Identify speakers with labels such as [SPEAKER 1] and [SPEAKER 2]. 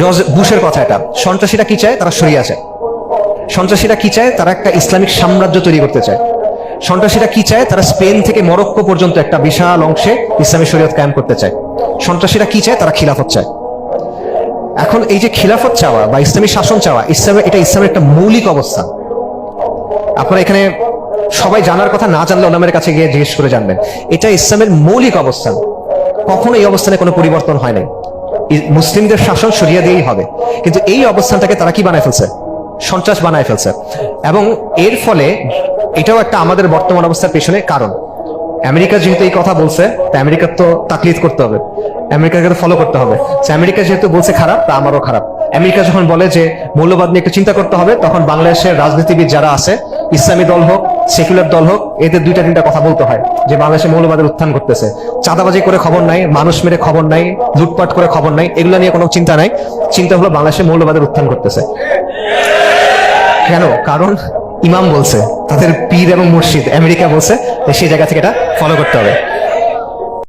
[SPEAKER 1] George বুশের কথা এটা। সন্ত্রাসীরা কি চায়? তারা শরিয়া চায়। সন্ত্রাসীরা কি চায়? তারা একটা ইসলামিক সাম্রাজ্য তৈরি করতে চায়। সন্ত্রাসীরা কি চায়? তারা স্পেন থেকে মরক্কো পর্যন্ত একটা বিশাল অংশে ইসলামী শরীয়ত কায়েম করতে চায়। সন্ত্রাসীরা কি চায়? তারা খিলাফত চায়। এখন এই যে খিলাফত চাওয়া বা ইসলামী শাসন চাওয়া, এটা ইসলামের একটা মৌলিক অবস্থা। আপনারা এখানে সবাই জানার কথা না জানলে ওলামাদের কাছে গিয়ে জিজ্ঞেস করে জানবেন। এটা ইসলামের মৌলিক অবস্থান। কখনো এই অবস্থানে কোনো পরিবর্তন হয় নাই। মুসলিমদের শাসন শরিয়া দিয়েই হবে, কিন্তু এই অবস্থানটাকে তারা কি বানায় ফেলছে? সন্ত্রাস বানায় ফেলছে। এবং এর ফলে এটাও একটা আমাদের বর্তমান অবস্থার পেছনে কারণ। আমেরিকা যেহেতু এই কথা বলছে, তা আমেরিকার তো তাকলিদ করতে হবে, আমেরিকাকে তো ফলো করতে হবে। আমেরিকা যেহেতু বলছে খারাপ, তা আমারও খারাপ। আমেরিকা যখন বলে যে মৌলবাদ নিয়ে একটু চিন্তা করতে হবে, তখন বাংলাদেশের রাজনীতিবিদ যারা আছে, ইসলামী দল হোক, সেকুলার দল হোক, এদের দুইটা তিনটা কথা বলতে হয় যে বাংলাদেশে মৌলবাদের উত্থান করতেছে। চাঁদাবাজি করে খবর নাই, মানুষ মেরে খবর নাই, লুটপাট করে খবর নাই, এগুলো নিয়ে কোনো চিন্তা নাই। চিন্তা হলো বাংলাদেশে মৌলবাদের উত্থান করতেছে। কেন? কারণ ইমাম বলছে, তাদের পীর এবং মুর্শিদ আমেরিকা বলছে, সেই জায়গা থেকে এটা ফলো করতে হবে।